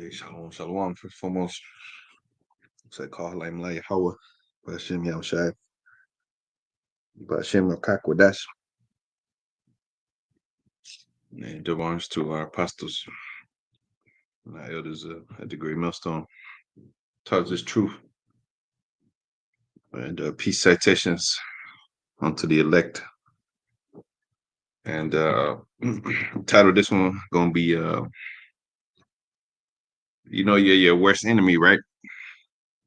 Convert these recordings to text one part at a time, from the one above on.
Hey, shalom, shalom. First and foremost, say call like Malay Hawa, Bashem Yahushai, Bashem Yakakwadash, and give honors to our apostles and our elders at the great millstone. Taught us truth and peace citations unto the elect. And title of this one gonna be you're your worst enemy, right?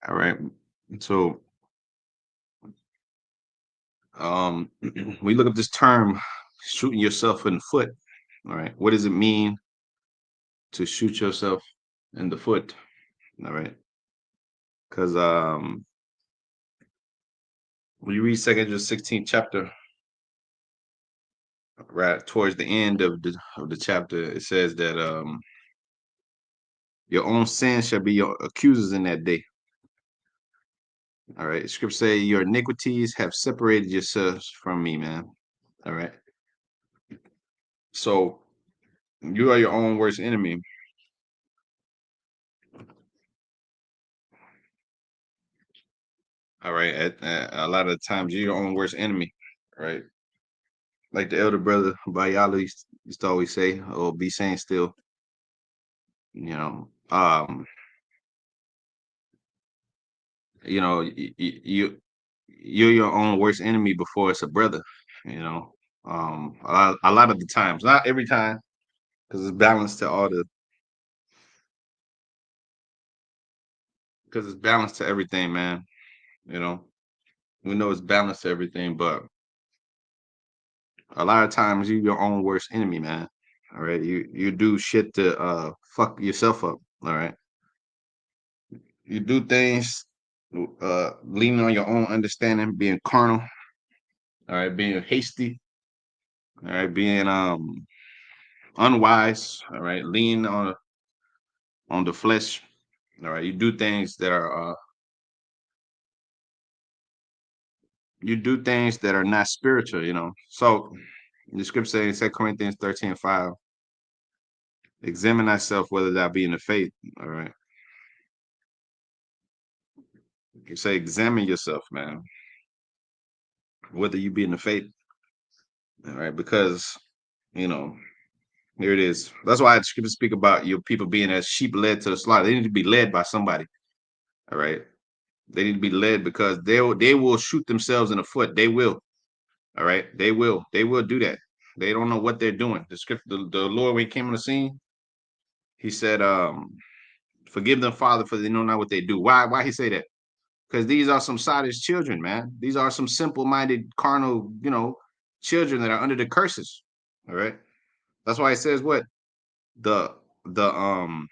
All right. So we look up this term, shooting yourself in the foot. All right. What does it mean to shoot yourself in the foot? All right. Because when you read Second John 16th chapter, right towards the end of the chapter, it says that your own sin shall be your accusers in that day. All right. Scripture say your iniquities have separated yourselves from me, man. All right. So you are your own worst enemy. All right. At a lot of the times, you're your own worst enemy. Right. Like the elder brother Bayala used to always say, or be saying still, you know, um, you're your own worst enemy before it's a brother. You know, a lot of the times, not every time, because it's balanced to all the, because it's balanced to everything, man. You know, we know it's balanced to everything, but a lot of times you're your own worst enemy, man. All right, you do shit to fuck yourself up. All right, you do things leaning on your own understanding, being carnal. All right, being hasty. All right, being unwise. All right, leaning on the flesh. All right, you do things that are not spiritual. You know, so the scripture says in 2 Corinthians 13:5, examine thyself whether thou be in the faith. All right, you say examine yourself, man, whether you be in the faith. All right, because you know here it is. That's why the scripture speak about your people being as sheep led to the slaughter. They need to be led by somebody. All right, they need to be led because they will shoot themselves in the foot. They will. All right, they will. They will do that. They don't know what they're doing. The script, the Lord, when he came on the scene, he said, "Forgive them, Father, for they know not what they do." Why he say that? Because these are some sottish children, man. These are some simple-minded, carnal, children that are under the curses. All right. That's why it says what the the um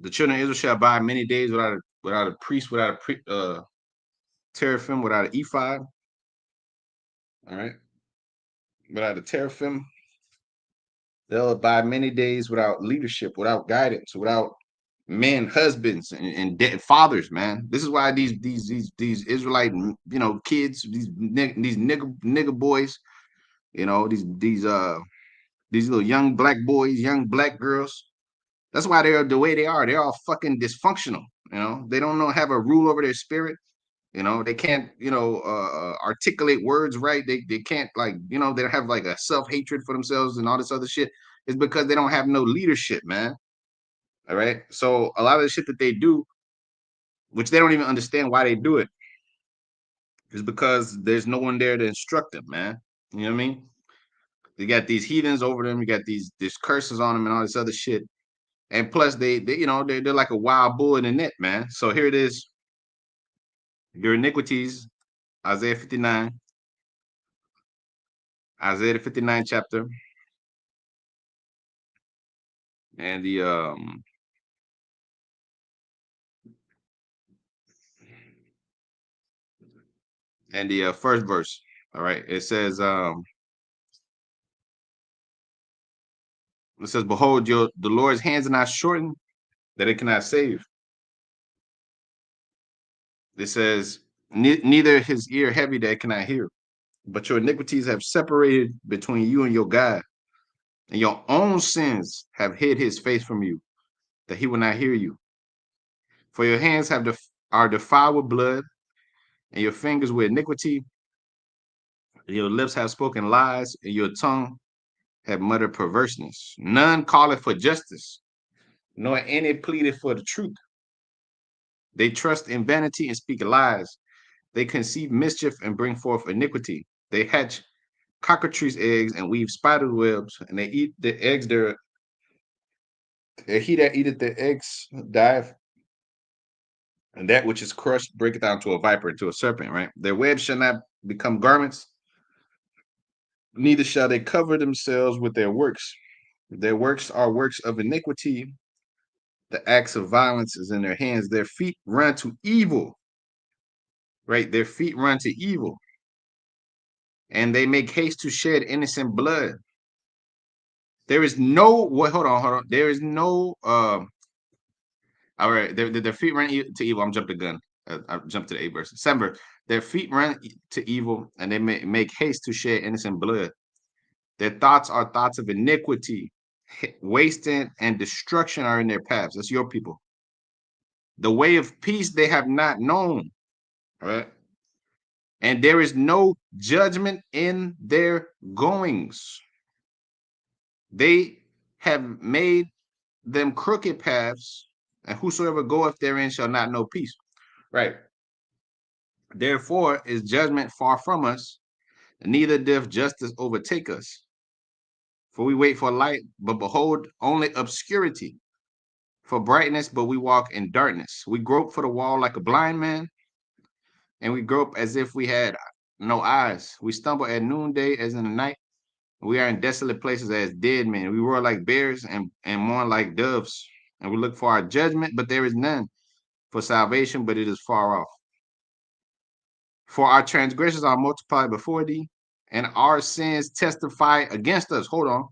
the children of Israel shall abide many days without a priest, without a teraphim, without an ephod. All right, without a teraphim, they'll abide many days without leadership, without guidance, without men, husbands, and fathers. Man, this is why these Israelite kids, these nigga boys, these little young black boys, young black girls. That's why they're the way they are. They're all fucking dysfunctional. They don't know have a rule over their spirit. They can't articulate words right. They can't they don't have like a self-hatred for themselves and all this other shit. It's because they don't have no leadership, man. All right. So a lot of the shit that they do, which they don't even understand why they do it, is because there's no one there to instruct them, man. You know what I mean? You got these heathens over them, you got these curses on them and all this other shit. And plus they're like a wild bull in the net, man. So here it is. Your iniquities, Isaiah 59, Isaiah the 59th chapter, and the first verse. All right. It says, behold, the Lord's hands are not shortened that it cannot save. It says, neither his ear heavy that it cannot hear. But your iniquities have separated between you and your God, and your own sins have hid his face from you, that he will not hear you. For your hands are defiled with blood, and your fingers with iniquity. Your lips have spoken lies, and your tongue have muttered perverseness. None calleth for justice, nor any pleaded for the truth. They trust in vanity and speak lies. They conceive mischief and bring forth iniquity. They hatch cockatrice eggs and weave spider webs, and they eat the eggs there. He that eateth the eggs dieth, and that which is crushed breaketh down to a viper, to a serpent, right? Their webs shall not become garments, neither shall they cover themselves with their works. Their works are works of iniquity. The acts of violence is in their hands. Their feet run to evil, right? Their feet run to evil, and they make haste to shed innocent blood. There is no what? Hold on. There is no all right. Their feet run to evil. I'm jumping the gun. I jumped to the 8th verse. 7 Their feet run to evil, and they make haste to shed innocent blood. Their thoughts are thoughts of iniquity, wasting and destruction are in their paths. That's your people. The way of peace they have not known, right? And there is no judgment in their goings. They have made them crooked paths, and whosoever goeth therein shall not know peace. Right. Therefore is judgment far from us, neither doth justice overtake us. For we wait for light, but behold only obscurity. For brightness, but we walk in darkness. We grope for the wall like a blind man, and we grope as if we had no eyes. We stumble at noonday as in the night. We are in desolate places as dead men. We roar like bears and mourn like doves. And we look for our judgment, but there is none. For salvation, but it is far off. For our transgressions are multiplied before thee, and our sins testify against us. Hold on.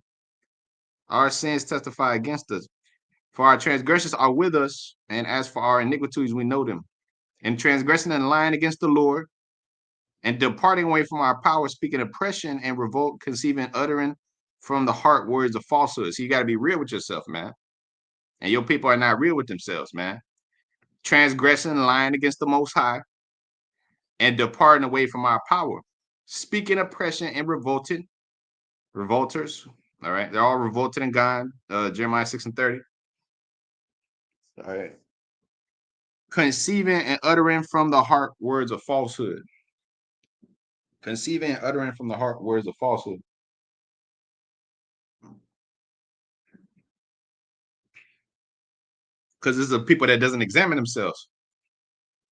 Our sins testify against us. For our transgressions are with us, and as for our iniquities, we know them. And transgressing and lying against the Lord, and departing away from our power, speaking oppression and revolt, conceiving, uttering from the heart words of falsehood. So you got to be real with yourself, man. And your people are not real with themselves, man. Transgressing and lying against the Most High, and departing away from our power, speaking oppression and revolters. All right, they're all revolted and gone. Jeremiah 6:30. All right, conceiving and uttering from the heart words of falsehood. Conceiving and uttering from the heart words of falsehood. Because this is a people that doesn't examine themselves.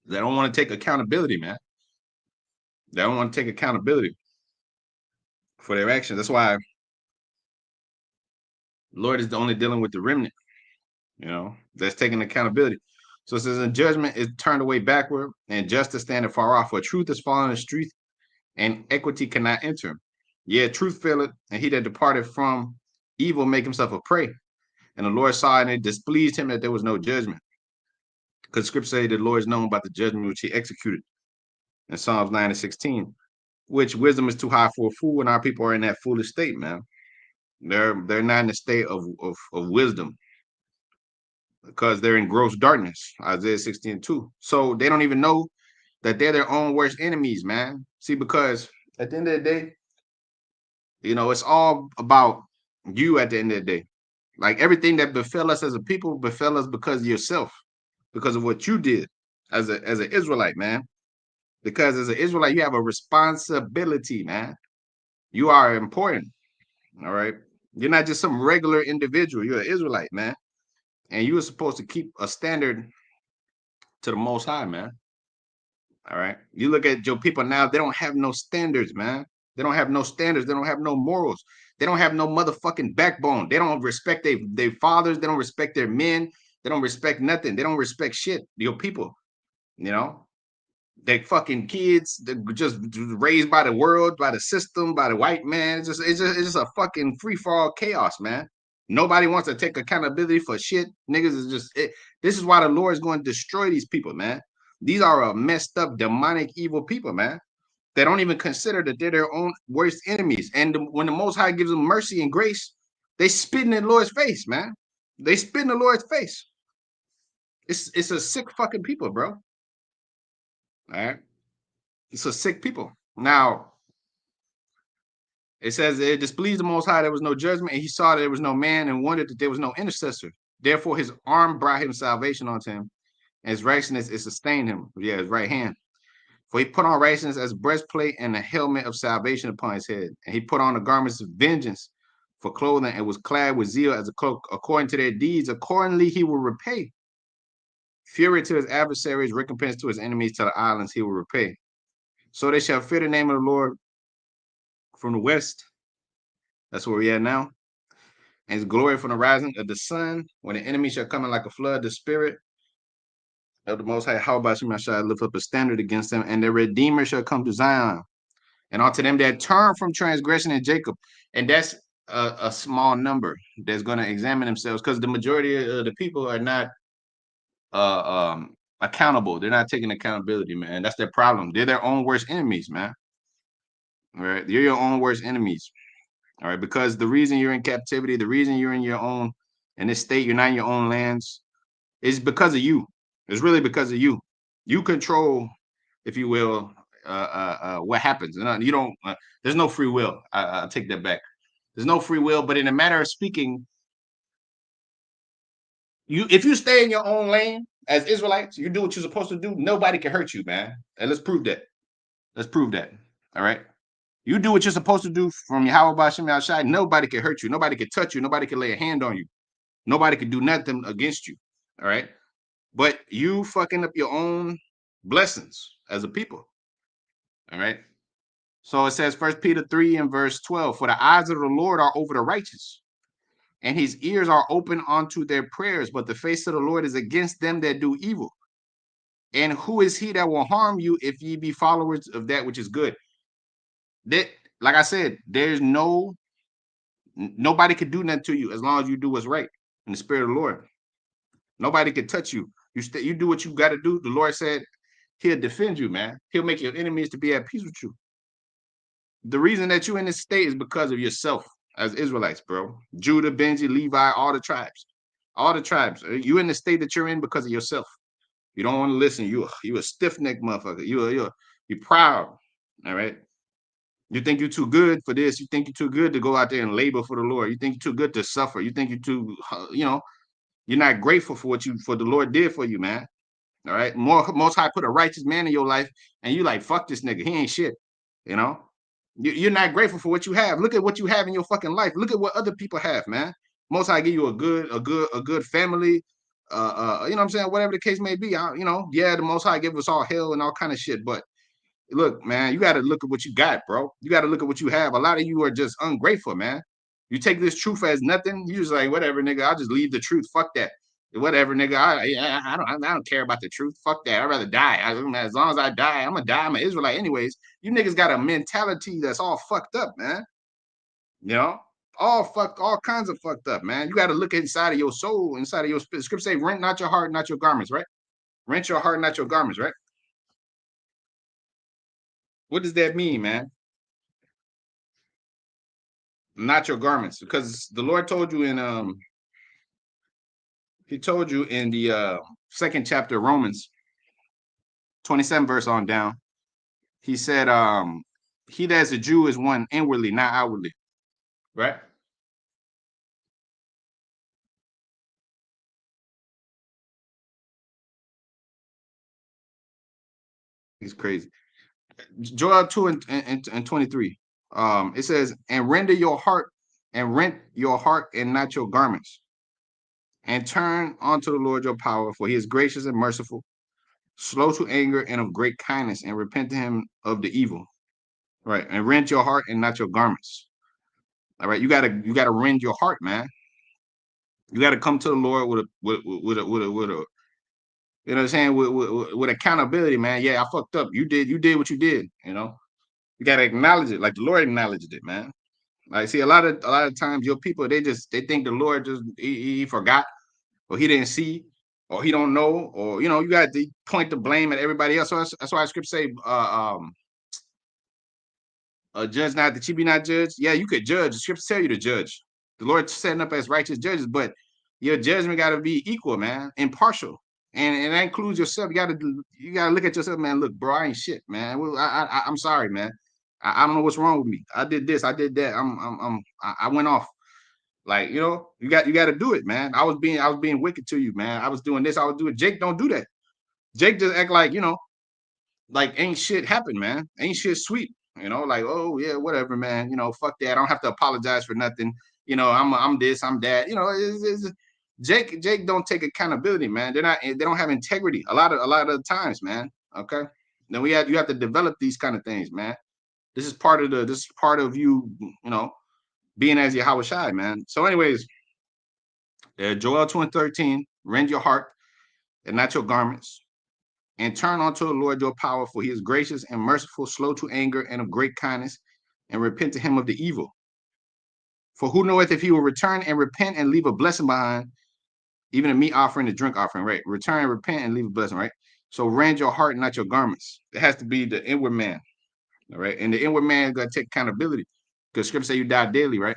They don't want to take accountability, man. They don't want to take accountability for their actions. That's why Lord is only dealing with the remnant, that's taking accountability. So it says, in judgment is turned away backward, and justice standeth far off. For truth is fallen in the street, and equity cannot enter. Yeah, truth faileth, and he that departed from evil make himself a prey. And the Lord saw it, and it displeased him that there was no judgment. Because scripture say the Lord is known about the judgment which he executed in Psalms 9:16, which wisdom is too high for a fool, and our people are in that foolish state, man. They're not in the state of wisdom, because they're in gross darkness, Isaiah 16:2. So they don't even know that they're their own worst enemies, man. See, because at the end of the day, it's all about you at the end of the day. Like everything that befell us as a people befell us because of yourself, because of what you did as an Israelite, man. Because as an Israelite, you have a responsibility, man. You are important. All right. You're not just some regular individual. You're an Israelite, man. And you were supposed to keep a standard to the Most High, man. All right. You look at your people now, they don't have no standards, man. They don't have no standards. They don't have no morals. They don't have no motherfucking backbone. They don't respect their fathers. They don't respect their men. They don't respect nothing. They don't respect shit. Your people, you know, they fucking kids, they're just raised by the world, by the system, by the white man. It's just a fucking free for all chaos, man. Nobody wants to take accountability for shit. Niggas is just it. This is why the Lord is going to destroy these people, man. These are a messed up, demonic, evil people, man. They don't even consider that they're their own worst enemies. And when the Most High gives them mercy and grace, they spit in the Lord's face, man. They spit in the Lord's face. It's a sick fucking people, bro. All right. It's a sick people. Now, it says it displeased the Most High there was no judgment, and he saw that there was no man and wondered that there was no intercessor. Therefore, his arm brought him salvation unto him, and his righteousness it sustained him. Yeah, his right hand. For he put on righteousness as breastplate and a helmet of salvation upon his head. And he put on the garments of vengeance for clothing and was clad with zeal as a cloak. According to their deeds, accordingly he will repay. Fury to his adversaries, recompense to his enemies, to the islands he will repay. So they shall fear the name of the Lord from the west. That's where we at now. And his glory from the rising of the sun. When the enemy shall come in like a flood, the spirit of the Most High, how about you shall lift up a standard against them, and the Redeemer shall come to Zion. And unto them that turn from transgression in Jacob. And that's a small number that's going to examine themselves, because the majority of the people are not accountable. They're not taking accountability, man. That's their problem. They're their own worst enemies, man. All right. You're your own worst enemies. All right. Because the reason you're in captivity, the reason you're in this state, you're not in your own lands, is because of you. It's really because of you. You control, if you will, what happens. You don't. There's no free will. I'll take that back. There's no free will, but in a matter of speaking, if you stay in your own lane as Israelites, you do what you're supposed to do. Nobody can hurt you, man. And let's prove that. Let's prove that. All right. You do what you're supposed to do from Yahweh Bashim outside. Nobody can hurt you. Nobody can touch you. Nobody can lay a hand on you. Nobody can do nothing against you. All right. But you fucking up your own blessings as a people. All right. So it says 1 Peter 3 and verse 12, for the eyes of the Lord are over the righteous, and his ears are open unto their prayers, but the face of the Lord is against them that do evil. And who is he that will harm you if ye be followers of that which is good? That, like I said, there's nobody can do nothing to you as long as you do what's right in the spirit of the Lord. Nobody can touch you. You do what you got to do. The Lord said he'll defend you, man. He'll make your enemies to be at peace with you. The reason that you're in this state is because of yourself as Israelites, bro. Judah, Benji, Levi, all the tribes. All the tribes. You in the state that you're in because of yourself. You don't want to listen. You a stiff-necked motherfucker. You proud. All right. You think you're too good for this. You think you're too good to go out there and labor for the Lord. You think you're too good to suffer. You think you're too, you're not grateful for what the Lord did for you, man. All right. Most High put a righteous man in your life, and you like, fuck this nigga. He ain't shit. You know? You're not grateful for what you have. Look at what you have in your fucking life. Look at what other people have, man. Most High give you a good family. You know what I'm saying? Whatever the case may be. The Most High give us all hell and all kind of shit. But look, man, you got to look at what you got, bro. You got to look at what you have. A lot of you are just ungrateful, man. You take this truth as nothing. You just like, whatever, nigga. I'll just leave the truth. Fuck that. Whatever, nigga. I don't care about the truth. Fuck that. I'd rather die. As long as I die, I'm gonna die. I'm an Israelite, anyways. You niggas got a mentality that's all fucked up, man. You know, all kinds of fucked up, man. You got to look inside of your soul, inside of your spirit. Scripture say, "Rent not your heart, not your garments," right? Rent your heart, not your garments, right? What does that mean, man? Not your garments, because the Lord told you he told you in the second chapter of Romans 27 verse on down. He said, he that's a Jew is one inwardly, not outwardly, right? He's crazy. Joel 2 and 23. It says, and rent your heart and not your garments, and turn unto the Lord your power, for he is gracious and merciful, slow to anger and of great kindness, and repent to him of the evil. Right. And rent your heart and not your garments. All right. You gotta rend your heart, man. You gotta come to the Lord with a you know what I'm saying, with accountability, man. Yeah, I fucked up. You did what you did, you know. You gotta acknowledge it, like the Lord acknowledged it, man. Like, see, a lot of times your people, they think the Lord just he forgot, or he didn't see, or he don't know, or you got to point the blame at everybody else. So that's why scripture say, judge not that you be not judged. Yeah, you could judge. The scripture tell you to judge. The Lord setting up as righteous judges, but your judgment got to be equal, man, impartial. and that includes yourself. You gotta look at yourself, man. Look, bro, I ain't shit, man. Well, I'm sorry, man. I don't know what's wrong with me. I did this, I did that. I went off. Like, you got to do it, man. I was being wicked to you, man. I was doing this, I was doing. Jake don't do that. Jake just act like, like ain't shit happened, man. Ain't shit sweet. Like, oh yeah, whatever, man. Fuck that. I don't have to apologize for nothing. I'm this, I'm that. Jake don't take accountability, man. They don't have integrity a lot of the times, man. Okay. Then you have to develop these kind of things, man. This is part of you, being as Yahweh Shai, man. So, anyways, Joel 2:13, rend your heart and not your garments, and turn unto the Lord your power, for he is gracious and merciful, slow to anger, and of great kindness, and repent to him of the evil. For who knoweth if he will return and repent and leave a blessing behind, even a meat offering, a drink offering, right? Return and repent and leave a blessing, right? So rend your heart, not your garments. It has to be the inward man, all right? And the inward man is going to take accountability, because scripture say you die daily, right?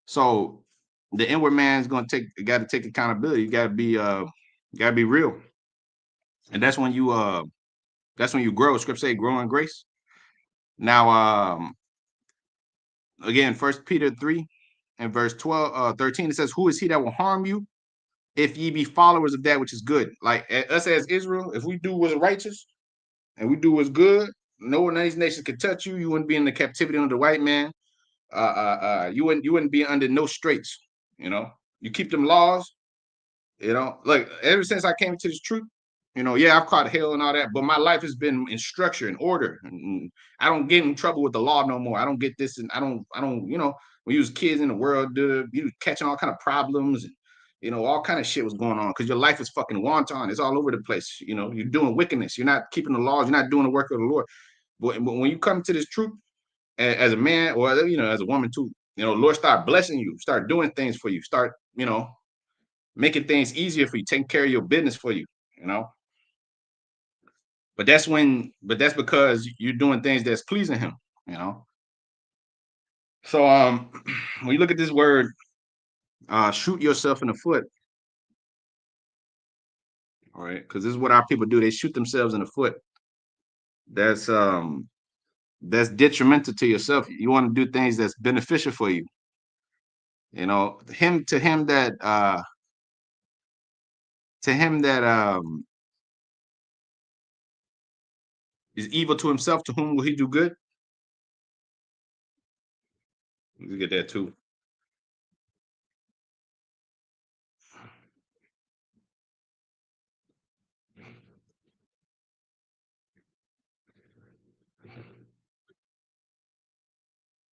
So the inward man is going to got to take accountability. You got to be real. And that's when you grow. Scripture say grow in grace. Now, again, First Peter 3 and verse 13, it says, who is he that will harm you if ye be followers of that which is good? Like us as Israel, if we do what's righteous and we do what's good, no one of these nations could touch you. You wouldn't be in the captivity under the white man. You wouldn't be under no straits. You keep them laws. Like ever since I came to this truth, yeah, I've caught hell and all that, but my life has been in structure and order. And I don't get in trouble with the law no more. I don't get this, and I don't, when you was kids in the world, you was catching all kind of problems, and all kind of shit was going on because your life is fucking wanton. It's all over the place. You're doing wickedness. You're not keeping the laws. You're not doing the work of the Lord. But when you come to this truth as a man, or as a woman too, Lord start blessing you, start doing things for you, start making things easier for you, taking care of your business for you, you know. But that's because you're doing things that's pleasing him, you know. So when you look at this word, shoot yourself in the foot, all right, because this is what our people do. They shoot themselves in the foot. That's that's detrimental to yourself. You want to do things that's beneficial for you. Him to him that is evil to himself, to whom will he do good? You get that too.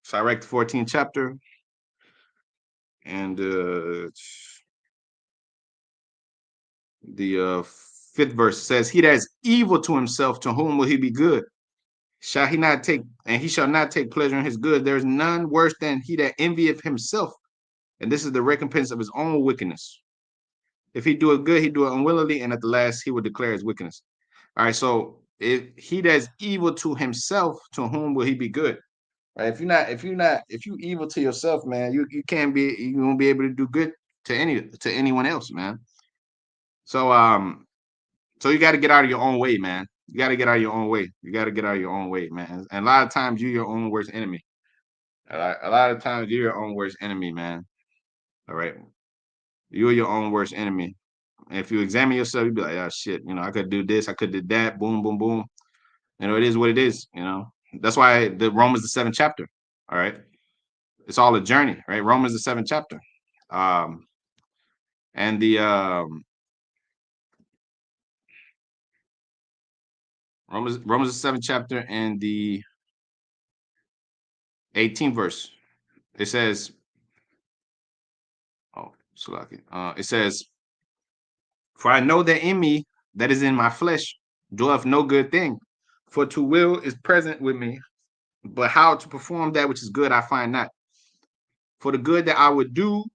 Sirach, the 14th chapter, and the fifth verse says, "He that is evil to himself, to whom will he be good? Shall he not take, and he shall not take pleasure in his good? There is none worse than he that envieth himself, and this is the recompense of his own wickedness. If he do it good, he do it unwillingly, and at the last he will declare his wickedness." All right, so if he that is evil to himself, to whom will he be good? Right? If you evil to yourself, man, you won't be able to do good to anyone else, man. So so you got to get out of your own way, man. You got to get out of your own way. You got to get out of your own way, man. And a lot of times you're your own worst enemy. A lot of times you're your own worst enemy, man. All right. You're your own worst enemy. And if you examine yourself, you be like, oh shit, I could do this, I could do that, boom, boom, boom. It is what it is. That's why the Romans the 7th chapter. All right. It's all a journey, right? Romans the 7th chapter. And the Romans the 7th chapter and the 18th verse. It says, oh, Salaki. It says, "For I know that in me, that is in my flesh, dwelleth no good thing. For to will is present with me, but how to perform that which is good I find not. For the good that I would do,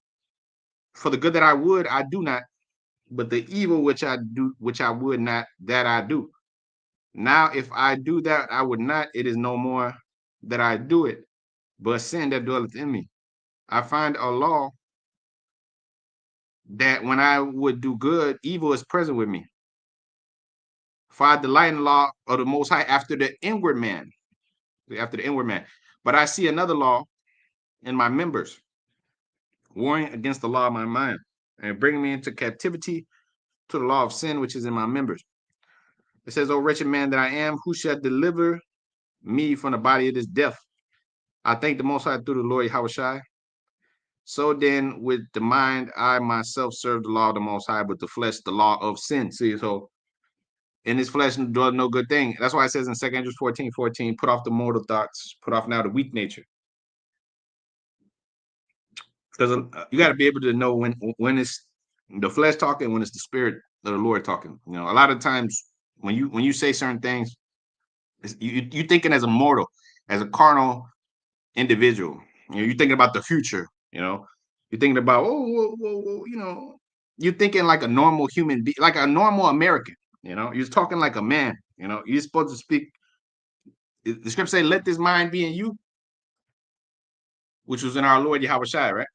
for the good that I do not, but the evil which I would not, that I do. Now, if I do that I would not, it is no more that I do it, but sin that dwelleth in me. I find a law that when I would do good, evil is present with me. For I delight in the law of the Most High after the inward man, after the inward man. But I see another law in my members, warring against the law of my mind, and bringing me into captivity to the law of sin which is in my members. It says, "O wretched man that I am, who shall deliver me from the body of this death? I thank the Most High through the Lord Yahushua. So then, with the mind, I myself serve the law of the Most High, but the flesh, the law of sin." See, so in his flesh does no good thing. That's why it says in 2 Corinthians 14:14, put off the mortal thoughts, put off now the weak nature. Because you got to be able to know when it's the flesh talking, when it's the spirit of the Lord talking. You know, a lot of times when you say certain things, you thinking as a mortal, as a carnal individual. You know, you're thinking about the future. You know, you're thinking about you know, you're thinking like a normal human being, like a normal American. You know, you're talking like a man. You know, you're supposed to speak. The scripture say, "Let this mind be in you, which was in our Lord Yahweh Shai," right?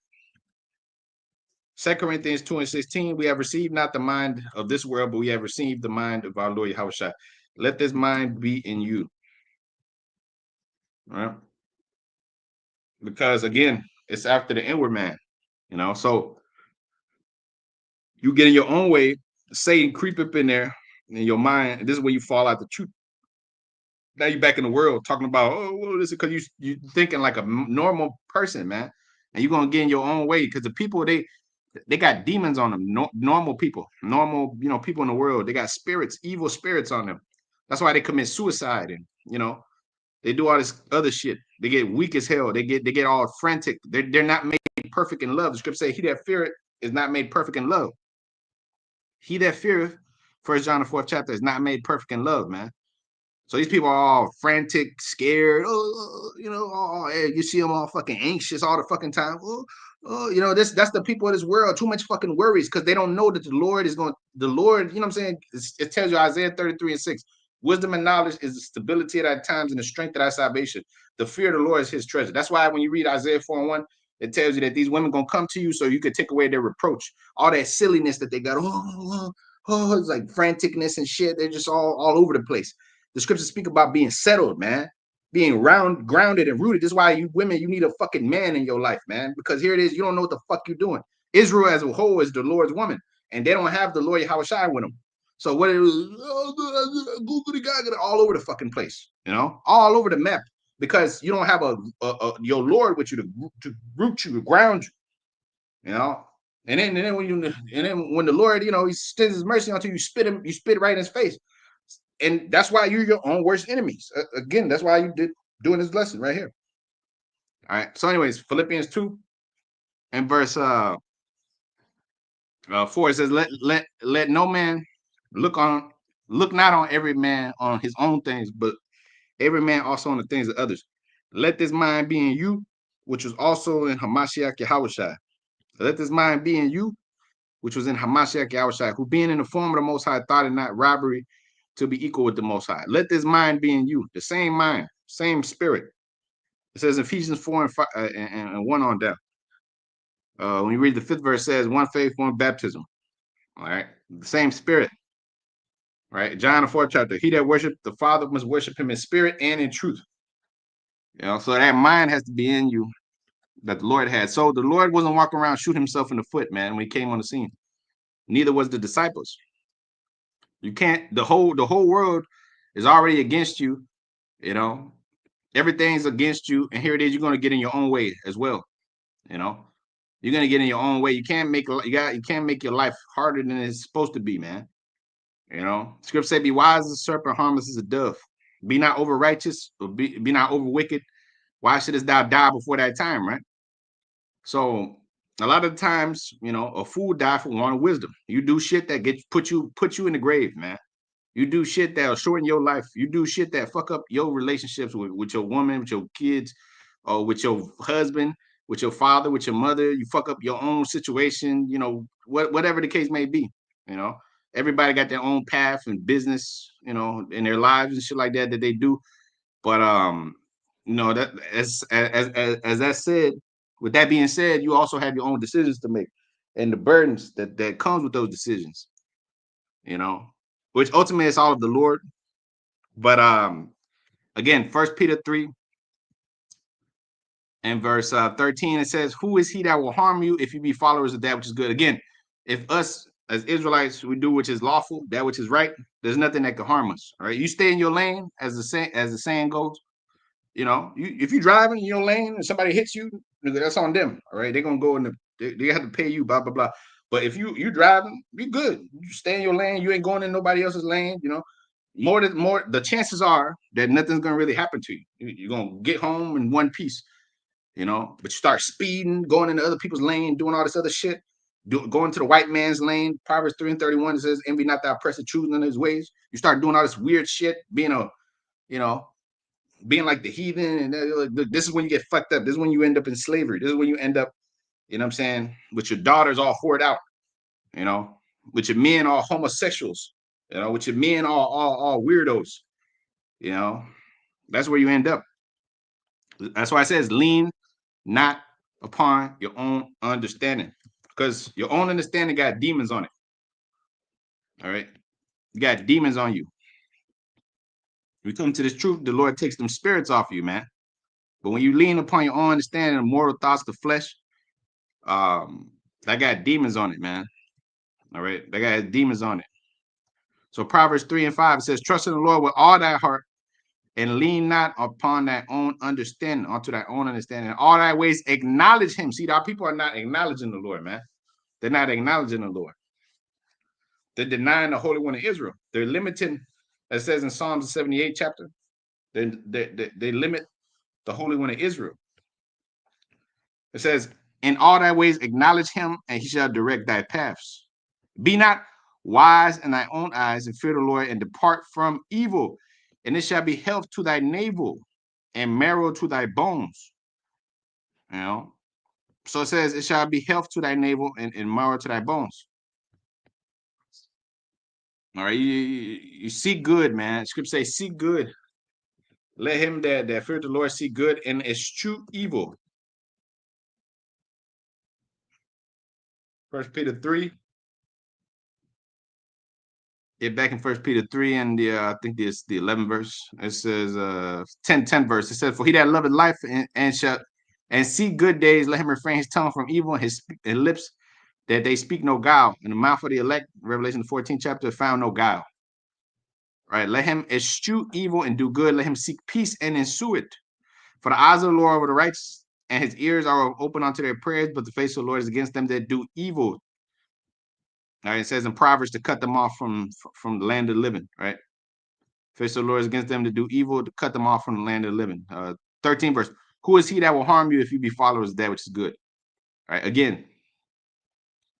2 Corinthians 2:16, we have received not the mind of this world, but we have received the mind of our Lord Yahweh Shai. Let this mind be in you. Right? Because again, it's after the inward man, you know. So you get in your own way, Satan creep up in there in your mind, and this is where you fall out the truth. Now you're back in the world talking about, oh, well, this is because you thinking like a normal person, man, and you're gonna get in your own way because the people they got demons on them. Normal people, normal, you know, people in the world, they got spirits, evil spirits on them. That's why they commit suicide and you know they do all this other shit. They get weak as hell. They get all frantic. They're not made perfect in love. The scripture say, "He that feareth is not made perfect in love." He that feareth, First John the fourth chapter, is not made perfect in love, man. So these people are all frantic, scared. Oh, you know, you see them all fucking anxious all the fucking time. You know, that's the people of this world. Too much fucking worries because they don't know that the Lord is going. The Lord, you know what I'm saying? It tells you Isaiah 33:6. Wisdom and knowledge is the stability of thy times and the strength of thy salvation. The fear of the Lord is his treasure. That's why when you read Isaiah 4:1, it tells you that these women gonna come to you so you could take away their reproach, all that silliness that they got. It's like franticness and shit. They're just all over the place. The scriptures speak about being settled, man, being grounded and rooted. This is why you women, you need a fucking man in your life, man, because here it is, you don't know what the fuck you're doing. Israel as a whole is the Lord's woman, and they don't have the Lord Yahushua with them. So what it is, googly gaga, all over the fucking place, you know, all over the map, because you don't have your Lord with you to root you, to ground you know. And then when the Lord, you know, he extends his mercy unto you, you spit right in his face. And that's why you're your own worst enemies. Again, that's why you doing this lesson right here. All right. So, anyways, Philippians 2 and verse 4, it says, let no man look not on every man on his own things, but every man also on the things of others. Let this mind be in you, which was also in Hamashiach Yahushua. Let this mind be in you, which was in Hamashiach Yahushua, who being in the form of the Most High thought it not robbery to be equal with the Most High. Let this mind be in you, the same mind, same spirit. It says Ephesians 4 and 5 and 1 on down. When you read the fifth verse, it says one faith, one baptism. All right, the same spirit. Right, John the fourth chapter. He that worship the Father must worship him in spirit and in truth. You know, so that mind has to be in you that the Lord had. So the Lord wasn't walking around shooting himself in the foot, man, when he came on the scene. Neither was the disciples. You can't. The whole world is already against you. You know, everything's against you, and here it is. You're going to get in your own way as well. You know, you're going to get in your own way. You can't make your life harder than it's supposed to be, man. You know, scripture say, "Be wise as a serpent, harmless as a dove. Be not over righteous, or be not over wicked. Why shouldst thou die before that time?" Right. So a lot of times, you know, a fool die for want of wisdom. You do shit that put you in the grave, man. You do shit that'll shorten your life. You do shit that fuck up your relationships with your woman, with your kids, or with your husband, with your father, with your mother. You fuck up your own situation, you know, whatever the case may be. You know, everybody got their own path and business, you know, in their lives and shit like that they do. But you know, that as that said, with that being said, you also have your own decisions to make and the burdens that comes with those decisions, you know. which ultimately is all of the Lord. But again, 1 Peter 3 and verse 13, it says, "Who is he that will harm you if you be followers of that which is good?" Again, if us as Israelites we do which is lawful, that which is right, there's nothing that can harm us. All right, you stay in your lane, as the saying goes. You know, if you're driving in your lane and somebody hits you, that's on them. All right, they're gonna go in they have to pay you, blah blah blah. But if you driving, you good. You stay in your lane. You ain't going in nobody else's lane. You know, more the chances are that nothing's gonna really happen to you. You're gonna get home in one piece. You know, but you start speeding, going into other people's lane, doing all this other shit. Going to the white man's lane. Proverbs 3:31 it says, "Envy not thy oppressor, choosing in his ways." You start doing all this weird shit, being a you know being like the heathen, and like, this is when you get fucked up. This is when you end up in slavery. This is when you end up, you know what I'm saying, with your daughters all whored out, you know, with your men all homosexuals, you know, with your men all weirdos, you know. That's where you end up. That's why it says, lean not upon your own understanding, because your own understanding got demons on it. All right, you got demons on you. We come to this truth, the Lord takes them spirits off you, man. But when you lean upon your own understanding of mortal thoughts, the flesh, that got demons on it, man. All right, that got demons on it. So Proverbs 3:5 says, "Trust in the Lord with all thy heart, and lean not upon thy own understanding, onto thy own understanding. In all thy ways acknowledge him." See, our people are not acknowledging the Lord, man. They're not acknowledging the Lord. They're denying the Holy One of Israel. They're limiting, as it says in Psalms 78 chapter. They limit the Holy One of Israel. It says, "In all thy ways acknowledge him, and he shall direct thy paths. Be not wise in thy own eyes, and fear the Lord, and depart from evil. And it shall be health to thy navel, and marrow to thy bones." You know, so it says, "It shall be health to thy navel, and marrow to thy bones." All right, you see good, man. Scripture says, "See good." Let him that fear the Lord see good and eschew evil. 1 Peter 3. Yeah, back in 1 Peter 3 and I think it's the 11th verse. It says 10 verse. It says, "For he that loveth life and shall and see good days, let him refrain his tongue from evil, and his lips that they speak no guile. In the mouth of the elect," Revelation 14th chapter, "found no guile." Right? "Let him eschew evil and do good. Let him seek peace and ensue it. For the eyes of the Lord are over the righteous, and his ears are open unto their prayers, but the face of the Lord is against them that do evil." All right, it says in Proverbs to cut them off from the land of the living, right? Face of the Lord is against them to do evil, to cut them off from the land of the living. 13th verse. "Who is he that will harm you if you be followers of that which is good?" All right, again,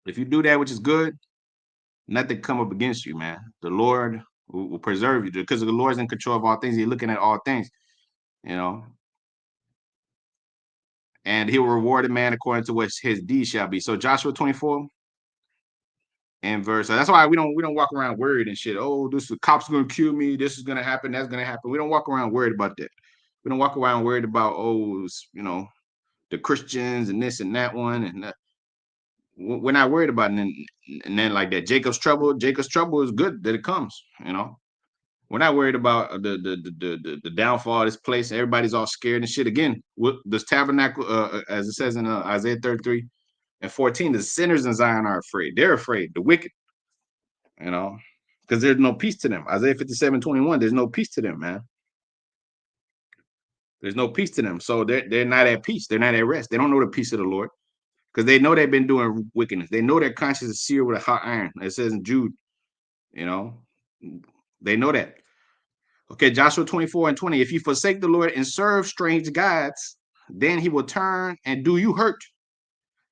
if you do that which is good, nothing come up against you, man. The Lord will preserve you, because the Lord's in control of all things. He's looking at all things, you know, and he will reward a man according to what his deed shall be. So Joshua 24 and verse. That's why we don't walk around worried and shit. Oh, this the cops gonna kill me. This is gonna happen. That's gonna happen. We don't walk around worried about that. We don't walk around worried about, oh, the Christians and this and that one, and we're not worried about it. And then like that, Jacob's trouble is good that it comes. We're not worried about the downfall of this place. Everybody's all scared and shit. Again, this tabernacle, as it says in Isaiah 33 and 14, the sinners in Zion are afraid. They're afraid. The wicked, you know, because there's no peace to them. Isaiah 57:21, there's no peace to them, man. There's no peace to them. So they're not at peace. They're not at rest. They don't know the peace of the Lord, because they know they've been doing wickedness. They know their conscience is seared with a hot iron. It says in Jude, you know, they know that. Okay, Joshua 24:20. "If you forsake the Lord and serve strange gods, then he will turn and do you hurt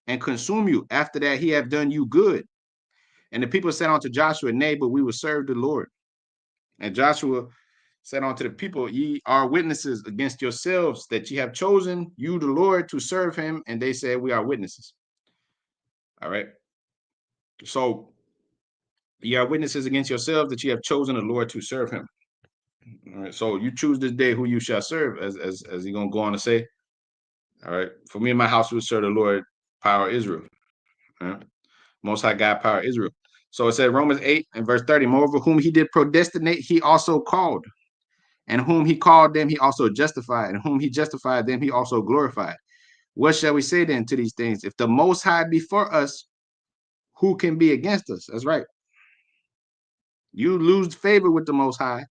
and consume you. After that, he have done you good." And the people said unto Joshua, "Nay, but we will serve the Lord." And Joshua said unto the people, "Ye are witnesses against yourselves that ye have chosen you, the Lord, to serve him." And they said, "We are witnesses." All right. So ye are witnesses against yourselves that ye have chosen the Lord to serve him. All right. So you choose this day who you shall serve, as he's gonna go on to say. All right. "For me and my house will serve the Lord, power Israel." All right? Most High God, power Israel. So it said Romans 8 and verse 30. Moreover, whom he did predestinate, he also called. And whom he called, them he also justified. And whom he justified, them he also glorified. What shall we say then to these things? If the Most High be for us, who can be against us? That's right. You lose favor with the Most High.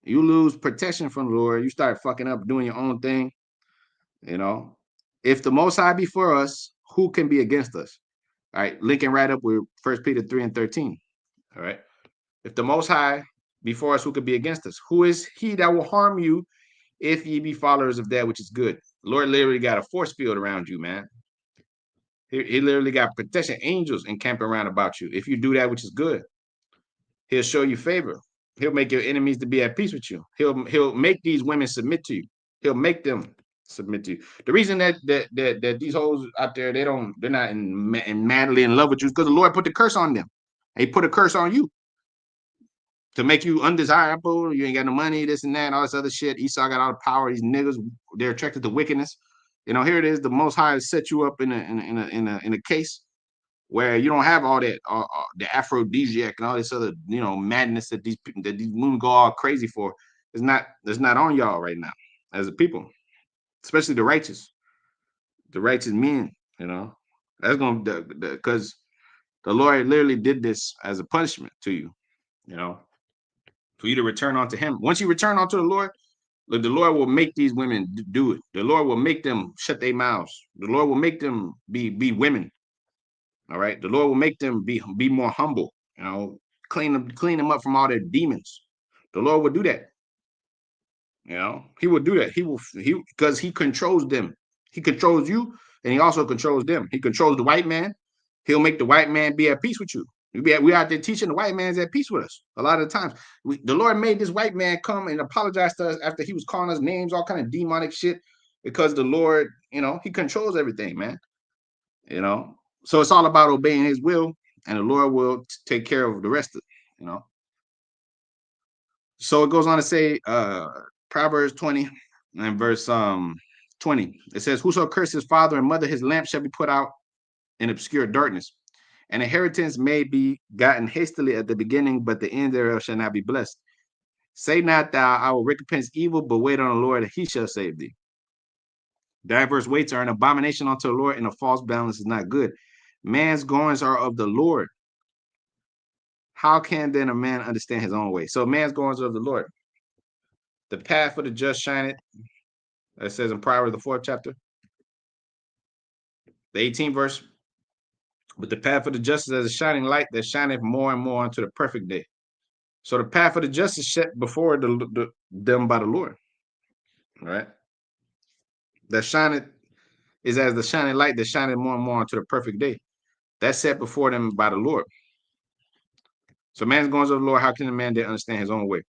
You lose protection from the Lord. You start fucking up, doing your own thing. You know, if the Most High be for us, who can be against us? All right, linking right up with 1 Peter 3 and 13. All right. If the Most High be for us, who could be against us? Who is he that will harm you if ye be followers of that which is good? The Lord literally got a force field around you, man. He literally got protection angels encamping around about you. If you do that which is good, he'll show you favor. He'll make your enemies to be at peace with you. He'll make these women submit to you. He'll make them submit to you. The reason that these hoes out there, they're not madly in love with you is because the Lord put the curse on them. He put a curse on you to make you undesirable. You ain't got no money, this and that, all this other shit. Esau got all the power. These niggas, they're attracted to wickedness. You know, here it is. The Most High set you up in a case where you don't have all that, the aphrodisiac and all this other, madness that these women go all crazy for. It's not on y'all right now as a people, especially the righteous men. You know, that's gonna because the Lord literally did this as a punishment to you. You know, for you to return unto Him. Once you return unto the Lord, look, the Lord will make these women do it. The Lord will make them shut their mouths. The Lord will make them be women. All right. The Lord will make them be more humble. You know, clean them up from all their demons. The Lord will do that. You know, He will do that. He because He controls them. He controls you, and He also controls them. He controls the white man. He'll make the white man be at peace with you. We out there teaching the white man's at peace with us. A lot of the times, the Lord made this white man come and apologize to us after he was calling us names, all kind of demonic shit, because the Lord, He controls everything, man. You know, so it's all about obeying His will, and the Lord will take care of the rest of it. So it goes on to say, Proverbs 20 and verse 20. It says, "Whoso curses his father and mother, his lamp shall be put out in obscure darkness. An inheritance may be gotten hastily at the beginning, but the end thereof shall not be blessed. Say not thou, I will recompense evil, but wait on the Lord, and He shall save thee. Diverse weights are an abomination unto the Lord, and a false balance is not good. Man's goings are of the Lord. How can then a man understand his own way?" So man's goings are of the Lord. The path of the just shineth. It says in Proverbs, the 4th chapter, the 18th verse. But the path of the just is as a shining light that shineth more and more unto the perfect day. So the path of the just is set before them by the Lord. All right. That shineth is as the shining light that shineth more and more unto the perfect day. That's set before them by the Lord. So man's going to the Lord. How can a man then understand his own way?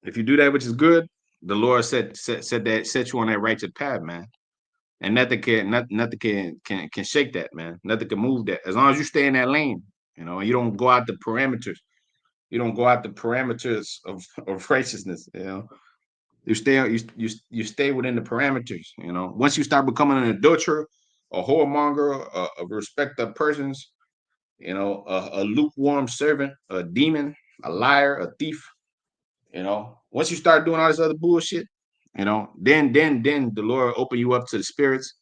If you do that which is good, the Lord set you on that righteous path, man. And nothing can shake that, man. Nothing can move that. As long as you stay in that lane, and you don't go out the parameters. You don't go out the parameters of righteousness. You stay within the parameters. Once you start becoming an adulterer, a whoremonger, a respecter of persons, a lukewarm servant, a demon, a liar, a thief. Once you start doing all this other bullshit, then the Lord open you up to the spirits.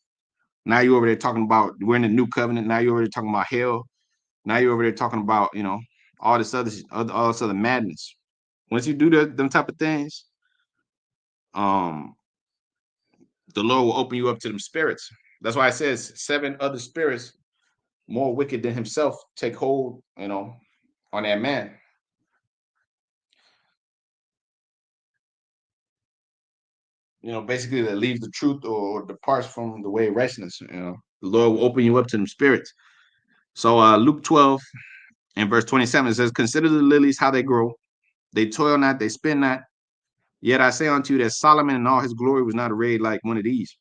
Now you're over there talking about we're in the new covenant. Now you're over there talking about hell. Now you're over there talking about all this other madness. Once you do them type of things, the Lord will open you up to them spirits. That's why it says 7 other spirits more wicked than himself take hold, on that man. Basically that leaves the truth or departs from the way of righteousness. The Lord will open you up to them spirits. So Luke 12 and verse 27, it says, "Consider the lilies, how they grow. They toil not, they spin not. Yet I say unto you that Solomon in all his glory was not arrayed like one of these.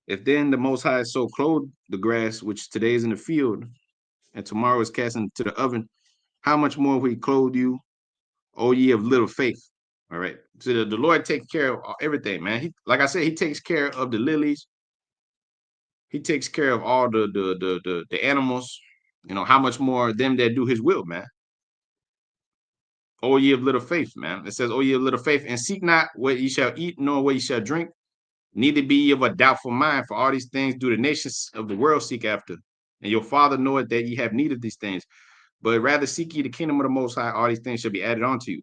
If then the Most High so clothed the grass, which today is in the field, and tomorrow is cast into the oven, how much more will He clothe you, O ye of little faith?" All right. So the Lord takes care of everything, man. Like I said, He takes care of the lilies. He takes care of all the animals. You know, how much more them that do his will, man. O ye of little faith, man. It says, O ye of little faith, and seek not what ye shall eat, nor what ye shall drink, neither be ye of a doubtful mind, for all these things do the nations of the world seek after. And your father knoweth that ye have need of these things. But rather seek ye the kingdom of the Most High, all these things shall be added unto you.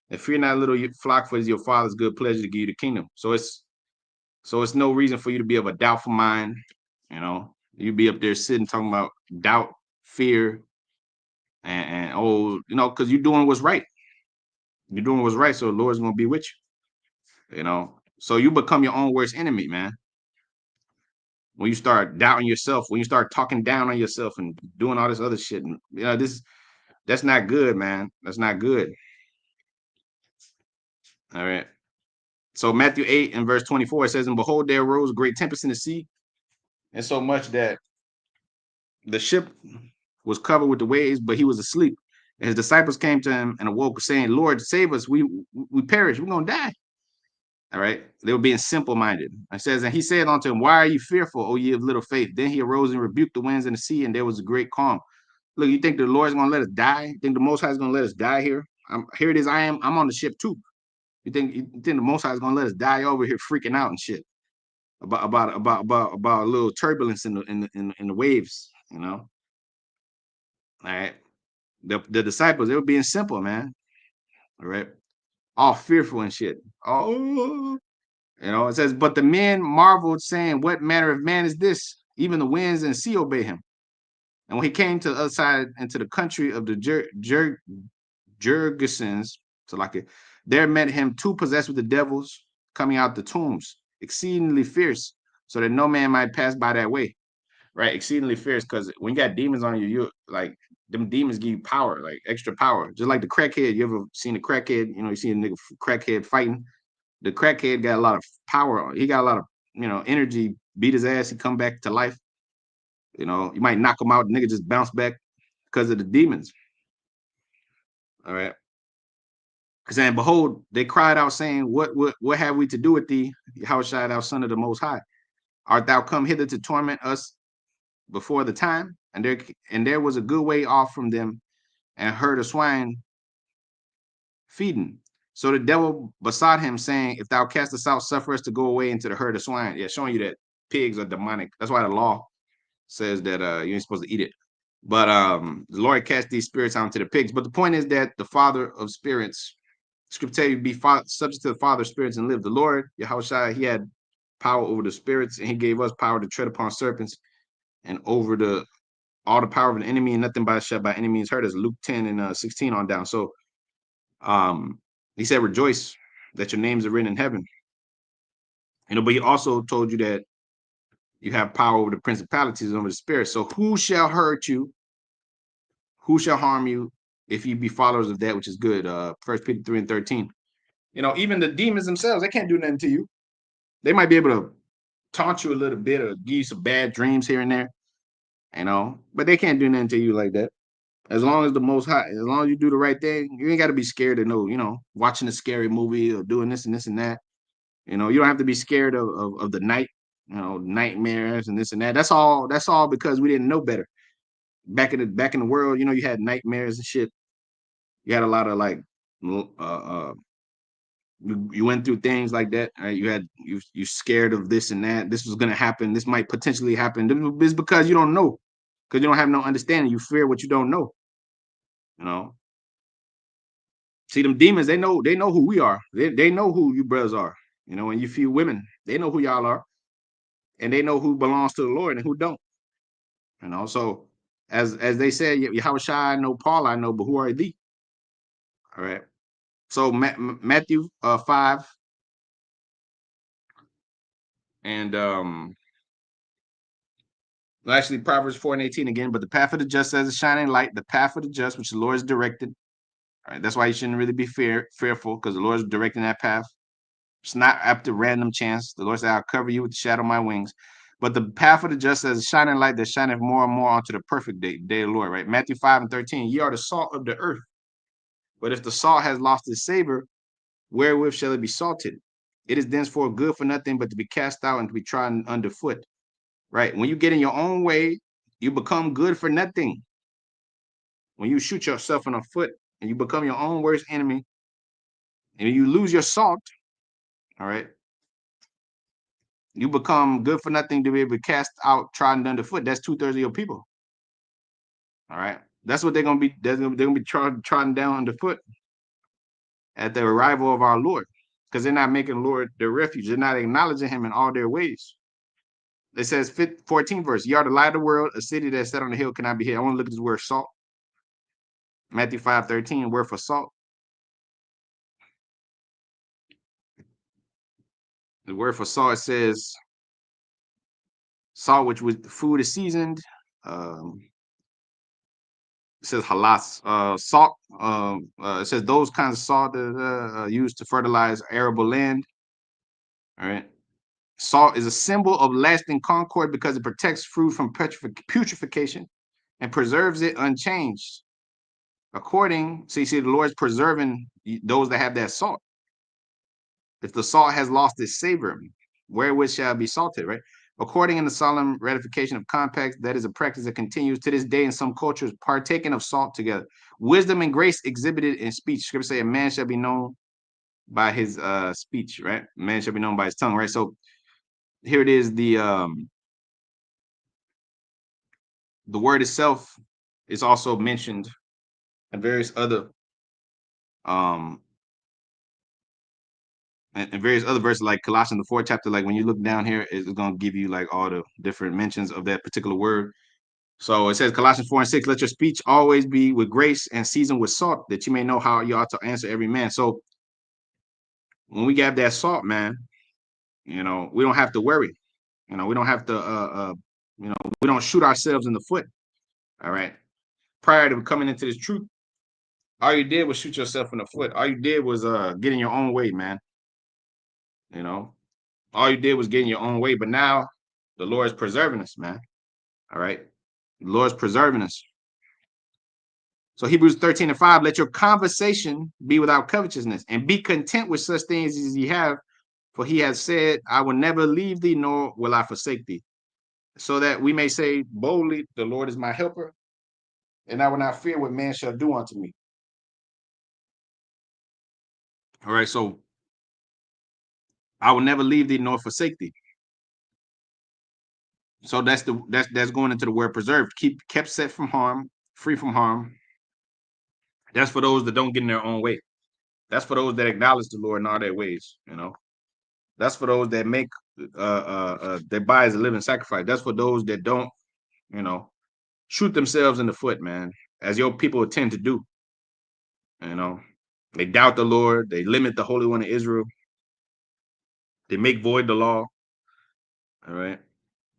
And fear not, little flock, for it is your father's good pleasure to give you the kingdom. So it's no reason for you to be of a doubtful mind. You know, you be up there sitting talking about doubt, fear, and oh, you know, because you're doing what's right. You're doing what's right, so the Lord's gonna be with you. You know, so you become your own worst enemy, man. When you start doubting yourself, when you start talking down on yourself and doing all this other shit, and you know, that's not good, man. That's not good. All right. So Matthew 8 and verse 24, it says, and behold, there arose a great tempest in the sea, and so much that the ship was covered with the waves, but he was asleep. And his disciples came to him and awoke, saying, Lord, save us. We perish. We're gonna die. All right. They were being simple-minded. It says, and he said unto him, why are you fearful, O ye of little faith? Then he arose and rebuked the winds and the sea, and there was a great calm. Look, you think the Lord's gonna let us die? You think the Most High is gonna let us die here? Here it is. I'm on the ship too. You think the Most High is gonna let us die over here freaking out and shit about a little turbulence in the waves, you know? All right. The disciples, they were being simple, man. All right. All fearful and shit. Oh, it says, but the men marveled, saying, what manner of man is this? Even the winds and sea obey him. And when he came to the other side into the country of the Gergesens, so like it, there met him two possessed with the devils coming out the tombs, exceedingly fierce, so that no man might pass by that way. Right, exceedingly fierce, because when you got demons on you, you like them demons give you power, like extra power. Just like the crackhead. You ever seen a crackhead? You know, you see a nigga crackhead fighting. The crackhead got a lot of power. He got a lot of energy. Beat his ass. He come back to life. You know, you might knock him out. The nigga just bounce back because of the demons. All right. Saying, behold, they cried out, saying, what have we to do with thee, how shall thou son of the Most High? Art thou come hither to torment us before the time? And there was a good way off from them, and herd of swine feeding. So the devil besought him, saying, if thou cast us out, suffer us to go away into the herd of swine. Yeah, showing you that pigs are demonic. That's why the law says that you ain't supposed to eat it. But the Lord cast these spirits out into the pigs. But the point is that the father of spirits, scripture tell you, be subject to the father of spirits and live. The Lord, Yahushua, he had power over the spirits, and he gave us power to tread upon serpents and over all the power of an enemy, and nothing by enemies hurt us. Luke 10 and 16 on down. So he said, rejoice that your names are written in heaven. But he also told you that you have power over the principalities and over the spirits. So who shall hurt you? Who shall harm you if you be followers of that which is good? 1 Peter 3 and 13. Even the demons themselves, they can't do nothing to you. They might be able to taunt you a little bit or give you some bad dreams here and there, but they can't do nothing to you like that. As long as the Most High, as long as you do the right thing, you ain't got to be scared to know, watching a scary movie or doing this and this and that. You don't have to be scared of the night, nightmares and this and that. That's all because we didn't know better. Back in the world, you had nightmares and shit. You had a lot of like you went through things like that. Right? You scared of this and that. This was gonna happen. This might potentially happen. It's because you don't know, because you don't have no understanding. You fear what you don't know. You know. See, them demons, they know who we are. They know who you brothers are. And you few women, they know who y'all are, and they know who belongs to the Lord and who don't. So as they said, Yahushua I know, Paul I know, but who are thee? All right. So Matthew 5 and actually Proverbs 4 and 18 again. But the path of the just as a shining light, the path of the just which the Lord is directed. All right. That's why you shouldn't really be fearful, because the Lord is directing that path. It's not up to random chance. The Lord said, I'll cover you with the shadow of my wings. But the path of the just as a shining light that shineth more and more onto the perfect day of the Lord, right? Matthew 5 and 13. Ye are the salt of the earth. But if the salt has lost its savor, wherewith shall it be salted? It is thenceforth good for nothing but to be cast out and to be trodden underfoot. right? When you get in your own way, you become good for nothing. When you shoot yourself in the foot and you become your own worst enemy and you lose your salt, all right, you become good for nothing to be able to cast out trodden underfoot. That's 2/3 of your people. All right. That's what they're gonna be. They're gonna be trodden down underfoot at the arrival of our Lord, because they're not making Lord their refuge. They're not acknowledging Him in all their ways. It says 14th verse. You are the light of the world. A city that's set on the hill cannot be hid. I want to look at this word salt. Matthew 5:13. Word for salt. The word for salt says salt, which with food is seasoned. Um, it says halas, salt. It says those kinds of salt that are used to fertilize arable land. All right. Salt is a symbol of lasting concord because it protects fruit from putrefaction and preserves it unchanged. So you see, the Lord's preserving those that have that salt. If the salt has lost its savor, wherewith shall it be salted, right? According in the solemn ratification of compacts, that is a practice that continues to this day in some cultures, partaking of salt together. Wisdom and grace exhibited in speech. Scripture say a man shall be known by his speech, right? A man shall be known by his tongue, right? So here it is, the word itself is also mentioned in various other um and various other verses, like Colossians the 4th chapter. Like when you look down here, it's going to give you like all the different mentions of that particular word. So it says Colossians 4:6, let your speech always be with grace and seasoned with salt, that you may know how you ought to answer every man. So when we got that salt, man, we don't have to worry. We don't have to we don't shoot ourselves in the foot. All right. Prior to coming into this truth, all you did was shoot yourself in the foot. All you did was get in your own way, man. You know, all you did was get in your own way. But now the Lord is preserving us, man. All right. The Lord's preserving us. So Hebrews 13:5, let your conversation be without covetousness and be content with such things as ye have, for he has said, I will never leave thee, nor will I forsake thee. So that we may say boldly, the Lord is my helper, and I will not fear what man shall do unto me. All right, so I will never leave thee nor forsake thee. So that's going into the word preserved, kept set from harm, free from harm. That's for those that don't get in their own way. That's for those that acknowledge the Lord in all their ways. That's for those that make their bodies a living sacrifice. That's for those that don't, you know, shoot themselves in the foot, man, as your people tend to do. They doubt the Lord. They limit the Holy One of Israel. They make void the law. All right.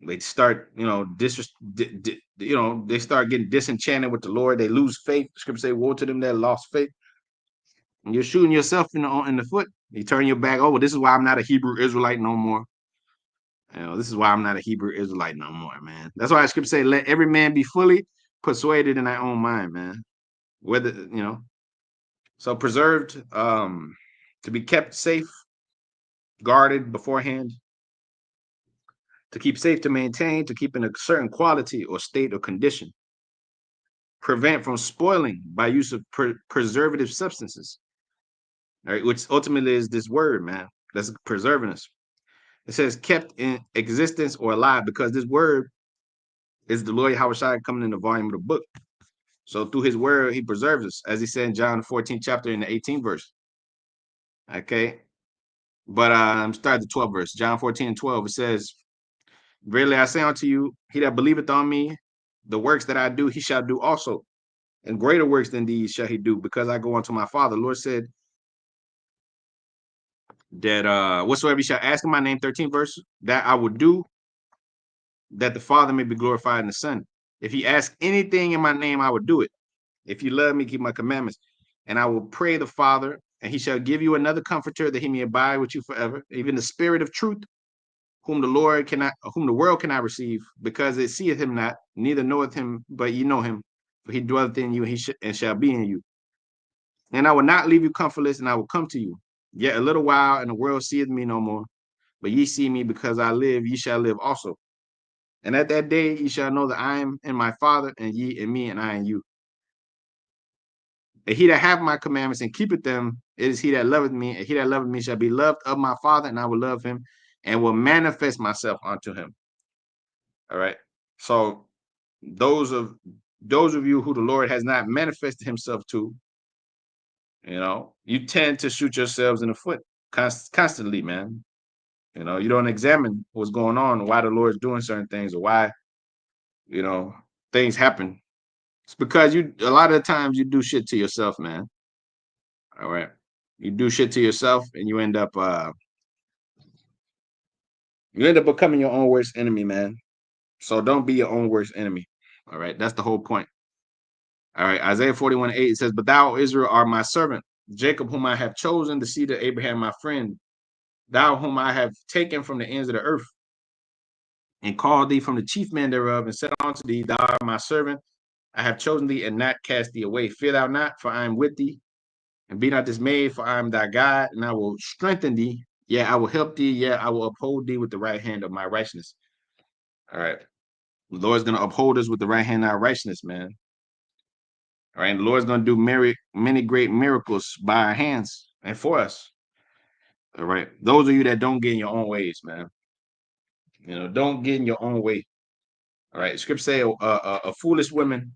They start, they start getting disenchanted with the Lord. They lose faith. The scripture say, woe to them that lost faith. And you're shooting yourself in the foot. You turn your back. Oh, well, this is why I'm not a Hebrew Israelite no more. This is why I'm not a Hebrew Israelite no more, man. That's why the scripture say, let every man be fully persuaded in their own mind, man. So preserved, to be kept safe, guarded beforehand, to keep safe, to maintain, to keep in a certain quality or state or condition, prevent from spoiling by use of preservative substances, all right, which ultimately is this word, man, that's preserving us. It says kept in existence or alive, because this word is the Lord Yahushua coming in the volume of the book. So through his word, he preserves us, as he said in John 14th chapter in the 18th verse. Okay. But start the 12th verse. John 14:12. It says, verily I say unto you, he that believeth on me, the works that I do, he shall do also. And greater works than these shall he do, because I go unto my Father. The Lord said that whatsoever you shall ask in my name, 13th verse, that I will do, that the Father may be glorified in the Son. If he asks anything in my name, I will do it. If you love me, keep my commandments. And I will pray the Father, and he shall give you another comforter, that he may abide with you forever, even the Spirit of truth, whom the world cannot receive, because it seeth him not, neither knoweth him, but ye know him, for he dwelleth in you, and shall be in you. And I will not leave you comfortless, and I will come to you. Yet a little while, and the world seeth me no more. But ye see me, because I live, ye shall live also. And at that day ye shall know that I am in my Father, and ye in me, and I in you. And he that hath my commandments and keepeth them, it is he that loveth me, and he that loveth me shall be loved of my Father, and I will love him, and will manifest myself unto him. All right. So those of you who the Lord has not manifested himself to, you tend to shoot yourselves in the foot constantly, man. You don't examine what's going on, why the Lord's doing certain things, or why, you know, things happen. It's because a lot of the times you do shit to yourself, man. All right. You do shit to yourself and you end up becoming your own worst enemy, man. So don't be your own worst enemy. All right. That's the whole point. All right. Isaiah 41:8 it says, But thou, Israel, art my servant, Jacob, whom I have chosen, the seed of Abraham, my friend, thou whom I have taken from the ends of the earth, and called thee from the chief men thereof, and said unto thee, Thou art my servant, I have chosen thee and not cast thee away. Fear thou not, for I am with thee, and be not dismayed, for I am thy God, and I will strengthen thee. Yeah, I will help thee. Yeah, I will uphold thee with the right hand of my righteousness. All right. The Lord's going to uphold us with the right hand of our righteousness, man. All right. The Lord's going to do many great miracles by our hands and for us. All right. Those of you that don't get in your own ways, man. Don't get in your own way. All right. Scripture say a foolish woman,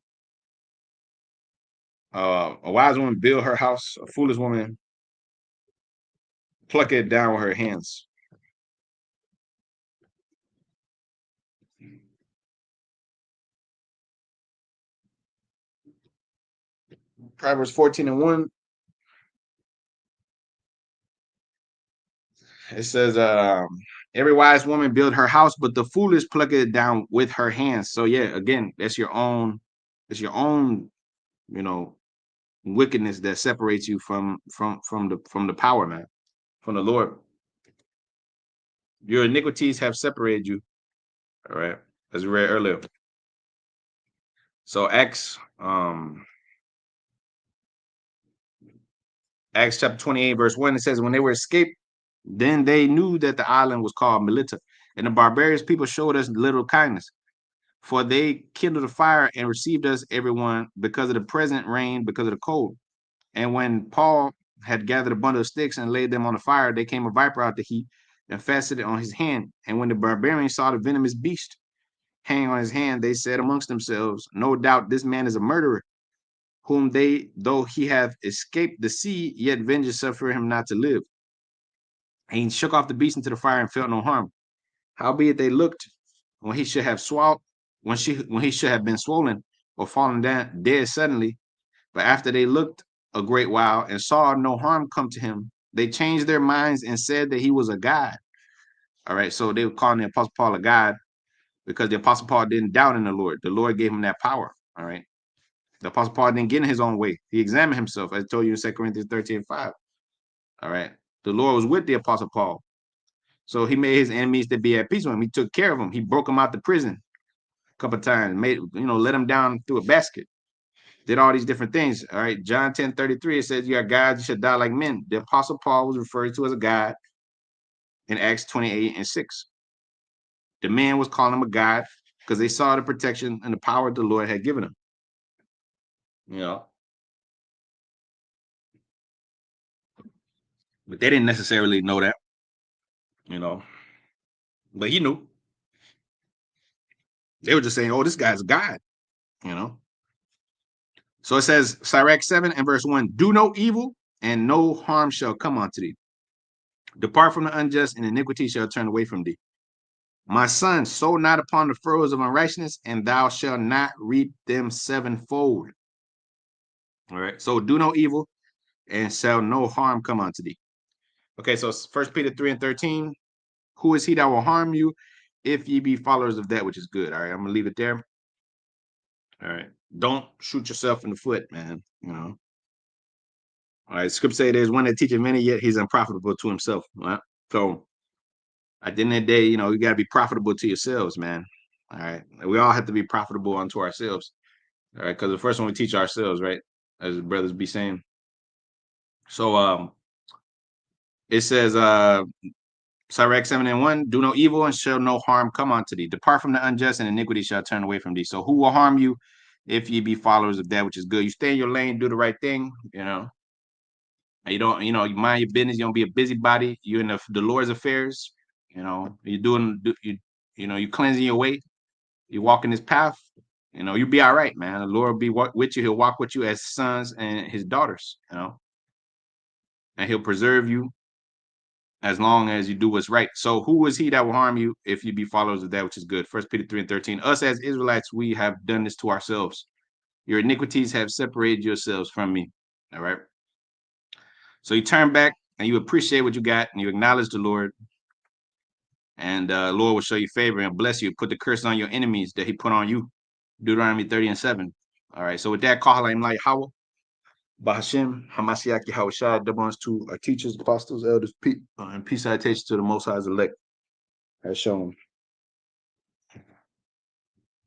a wise woman build her house. A foolish woman pluck it down with her hands. Proverbs 14:1. It says, every wise woman build her house, but the foolish pluck it down with her hands. So yeah, again, it's your own, you know, wickedness that separates you from the power, man, from the Lord. Your iniquities have separated you. All right. As we read earlier. So Acts chapter 28, verse 1, it says, when they were escaped, then they knew that the island was called Melita, and the barbarians people showed us little kindness. For they kindled a fire and received us, everyone, because of the present rain, because of the cold. And when Paul had gathered a bundle of sticks and laid them on the fire, there came a viper out the heat and fastened it on his hand. And when the barbarians saw the venomous beast hanging on his hand, they said amongst themselves, no doubt this man is a murderer, whom they, though he hath escaped the sea, yet vengeance suffer him not to live. And he shook off the beast into the fire and felt no harm. Howbeit they looked when he should have swallowed, when he should have been swollen or fallen down dead suddenly. But after they looked a great while and saw no harm come to him, they changed their minds and said that he was a god. All right, so they were calling the Apostle Paul a god because the Apostle Paul didn't doubt in the Lord. The Lord gave him that power. All right, the Apostle Paul didn't get in his own way. He examined himself, as I told you in 2 Corinthians 13:5. All right, the Lord was with the Apostle Paul. So he made his enemies to be at peace with him. He took care of them. He broke them out the prison a couple of times, let them down through a basket, did all these different things. All right. John 10:33, it says, you are gods, you should die like men. The Apostle Paul was referred to as a god in Acts 28:6. The man was calling him a god because they saw the protection and the power the Lord had given him. You know, but they didn't necessarily know that, you know, but he knew. They were just saying, oh, this guy's a god, you know. So it says, Sirach 7 and verse 1, do no evil and no harm shall come unto thee. Depart from the unjust and iniquity shall turn away from thee. My son, sow not upon the furrows of unrighteousness, and thou shalt not reap them sevenfold. All right. So do no evil, and shall no harm come unto thee. Okay. So 1 Peter 3:13. Who is he that will harm you if ye be followers of that which is good? All right. I'm gonna leave it there. All right. Don't shoot yourself in the foot, man. All right. Scripture say there's one that teaches many, yet he's unprofitable to himself. All right. So at the end of the day, you got to be profitable to yourselves, man. All right. We all have to be profitable unto ourselves. All right. Because the first one we teach ourselves, right? As the brothers be saying. So it says, Sirach 7:1, do no evil and shall no harm come unto thee. Depart from the unjust and iniquity shall turn away from thee. So who will harm you if ye be followers of that which is good? You stay in your lane, do the right thing, and you don't, you mind your business, you don't be a busybody, you're in the Lord's affairs, you're doing, you cleansing your way, you walking this path, you'll be all right, man. The Lord will be with you, he'll walk with you as sons and his daughters, and he'll preserve you as long as you do what's right. So who is he that will harm you if you be followers of that which is good? 1 Peter 3:13. Us as Israelites, we have done this to ourselves. Your iniquities have separated yourselves from me. All right. So you turn back and you appreciate what you got and you acknowledge the Lord. And Lord will show you favor and bless you. Put the curse on your enemies that he put on you. Deuteronomy 30:7. All right. So with that, call him like Howell. Bahashim, Hamasiach Yahushua, double honors to our teachers, apostles, elders, and peace citation to the Most High's elect, as shown.